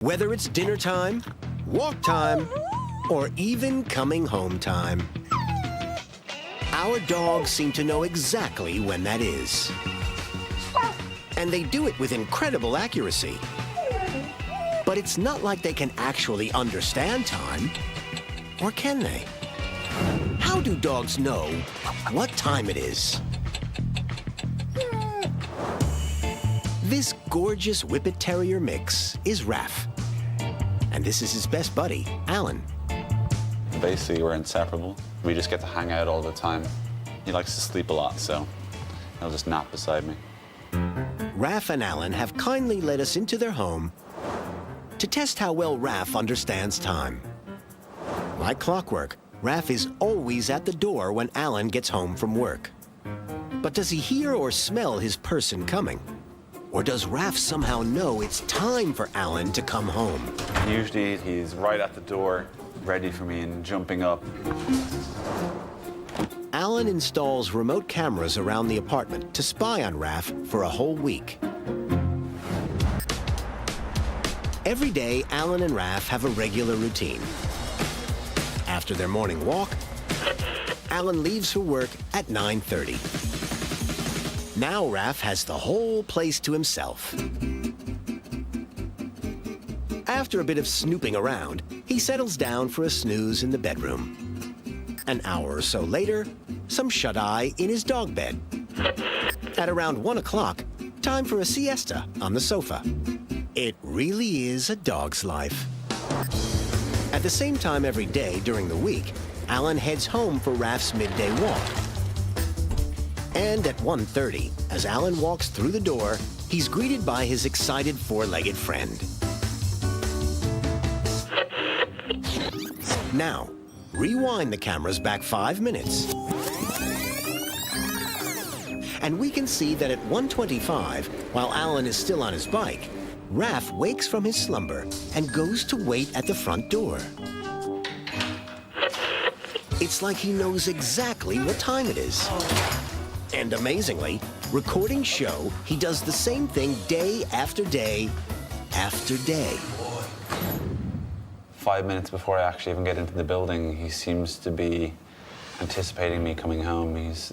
Whether it's dinner time, walk time, or even coming home time, our dogs seem to know exactly when that is. And they do it with incredible accuracy. But it's not like they can actually understand time, or can they? How do dogs know what time it is? This gorgeous Whippet Terrier mix is Raph. And this is his best buddy, Alan. Basically, we're inseparable. We just get to hang out all the time. He likes to sleep a lot, so he'll just nap beside me. Raph and Alan have kindly let us into their home to test how well Raph understands time. Like clockwork, Raph is always at the door when Alan gets home from work. But does he hear or smell his person coming? Or does Raph somehow know it's time for Alan to come home? Usually, he's right at the door, ready for me and jumping up. Alan installs remote cameras around the apartment to spy on Raph for a whole week. Every day, Alan and Raph have a regular routine. After their morning walk, Alan leaves for work at 9:30. Now Raph has the whole place to himself. After a bit of snooping around, he settles down for a snooze in the bedroom. An hour or so later, some shut-eye in his dog bed. At around 1 o'clock, time for a siesta on the sofa. It really is a dog's life. At the same time every day during the week, Alan heads home for Raph's midday walk. And at 1:30, as Alan walks through the door, he's greeted by his excited four-legged friend. Now, rewind the cameras back 5 minutes. And we can see that at 1:25, while Alan is still on his bike, Raph wakes from his slumber and goes to wait at the front door. It's like he knows exactly what time it is. And amazingly, recordings show he does the same thing day after day after day. 5 minutes before I actually even get into the building, he seems to be anticipating me coming home. His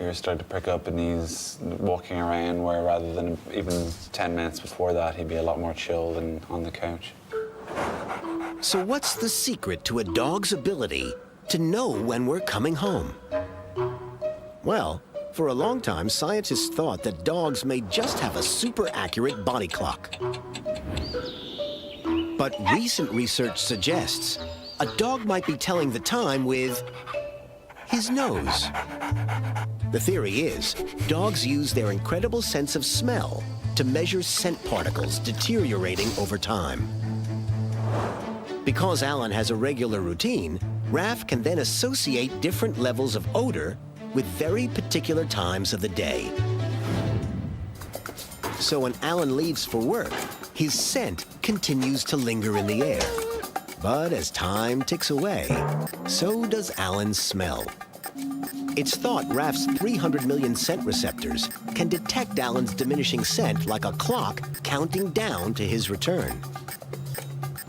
ears start to prick up and he's walking around, where rather than even 10 minutes before that, he'd be a lot more chilled and on the couch. So what's the secret to a dog's ability to know when we're coming home? Well, for a long time, scientists thought that dogs may just have a super accurate body clock. But recent research suggests a dog might be telling the time with his nose. The theory is dogs use their incredible sense of smell to measure scent particles deteriorating over time. Because Alan has a regular routine, Raph can then associate different levels of odor with very particular times of the day. So when Alan leaves for work, his scent continues to linger in the air. But as time ticks away, so does Alan's smell. It's thought Raph's 300 million scent receptors can detect Alan's diminishing scent like a clock counting down to his return.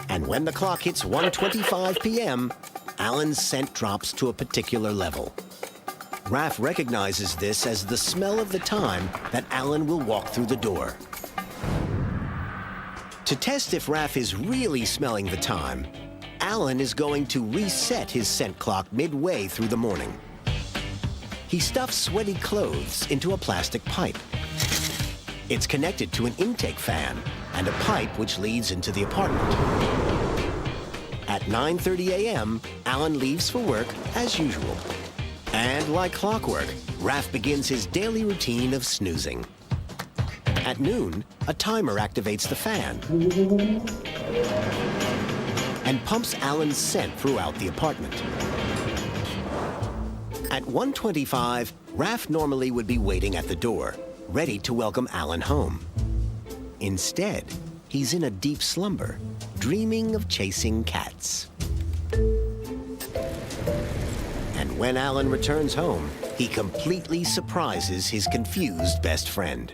And when the clock hits 1:25 p.m., Alan's scent drops to a particular level. Raph recognizes this as the smell of the time that Alan will walk through the door. To test if Raph is really smelling the time, Alan is going to reset his scent clock midway through the morning. He stuffs sweaty clothes into a plastic pipe. It's connected to an intake fan and a pipe which leads into the apartment. At 9:30 a.m., Alan leaves for work as usual. And like clockwork, Raph begins his daily routine of snoozing. At noon, a timer activates the fan and pumps Alan's scent throughout the apartment. At 1:25, Raph normally would be waiting at the door, ready to welcome Alan home. Instead, he's in a deep slumber, dreaming of chasing cats. And when Alan returns home, he completely surprises his confused best friend.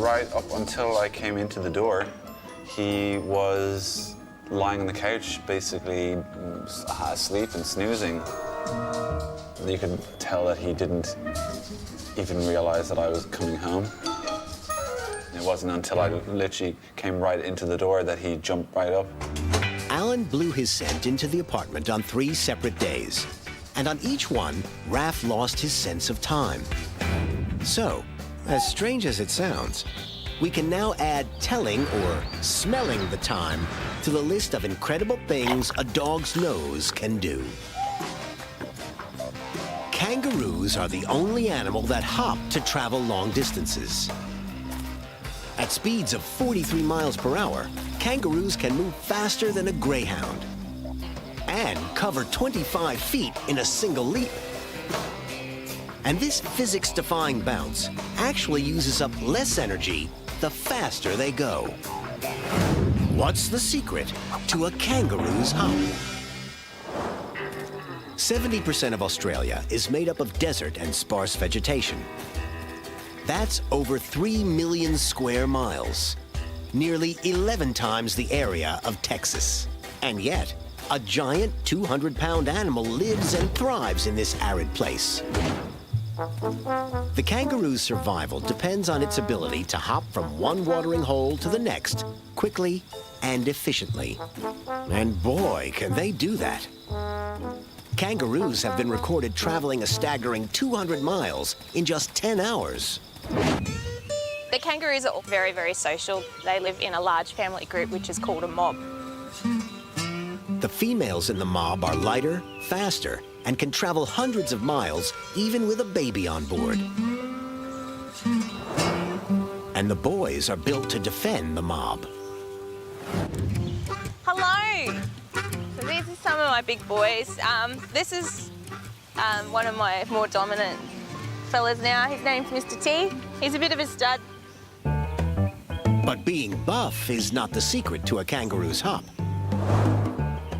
right up until I came into the door, he was lying on the couch, basically asleep and snoozing. You could tell that he didn't even realize that I was coming home. It wasn't until I literally came right into the door that he jumped right up. Alan blew his scent into the apartment on 3 separate days. And on each one, Raph lost his sense of time. So, as strange as it sounds, we can now add telling or smelling the time to the list of incredible things a dog's nose can do. Kangaroos are the only animal that hop to travel long distances. At speeds of 43 miles per hour, kangaroos can move faster than a greyhound and cover 25 feet in a single leap. And this physics-defying bounce actually uses up less energy the faster they go. What's the secret to a kangaroo's hop? 70% of Australia is made up of desert and sparse vegetation. That's over 3 million square miles, nearly 11 times the area of Texas. And yet, a giant 200-pound animal lives and thrives in this arid place. The kangaroo's survival depends on its ability to hop from one watering hole to the next quickly and efficiently. And boy, can they do that. Kangaroos have been recorded traveling a staggering 200 miles in just 10 hours. The kangaroos are all very, very social. They live in a large family group, which is called a mob. The females in the mob are lighter, faster, and can travel hundreds of miles even with a baby on board. And the boys are built to defend the mob. Hello! So these are some of my big boys. This is one of my more dominant fellas now. His name's Mr. T. He's a bit of a stud. But being buff is not the secret to a kangaroo's hop.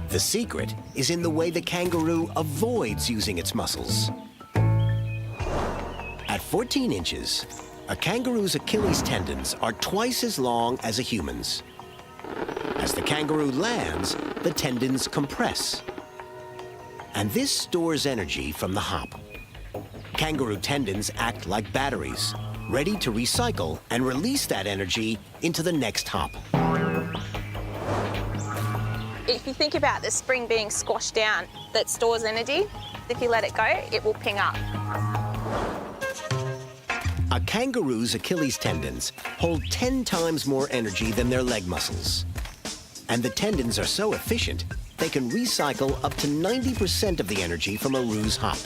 The secret is in the way the kangaroo avoids using its muscles. At 14 inches, a kangaroo's Achilles tendons are twice as long as a human's. As the kangaroo lands, the tendons compress. And this stores energy from the hop. Kangaroo tendons act like batteries, ready to recycle and release that energy into the next hop. If you think about the spring being squashed down that stores energy, if you let it go, it will ping up. A kangaroo's Achilles tendons hold 10 times more energy than their leg muscles. And the tendons are so efficient, they can recycle up to 90% of the energy from a roo's hop.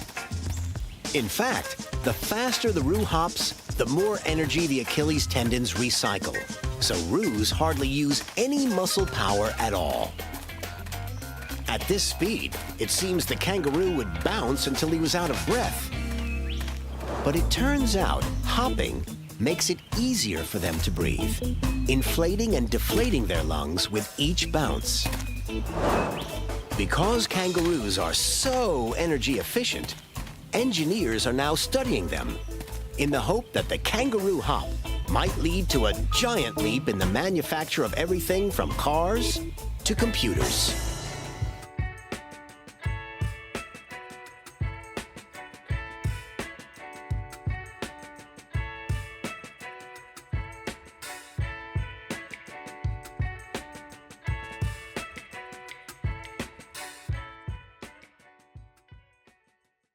In fact, the faster the roo hops, the more energy the Achilles tendons recycle. So roos hardly use any muscle power at all. At this speed, it seems the kangaroo would bounce until he was out of breath. But it turns out hopping makes it easier for them to breathe, inflating and deflating their lungs with each bounce. Because kangaroos are so energy efficient, engineers are now studying them in the hope that the kangaroo hop might lead to a giant leap in the manufacture of everything from cars to computers.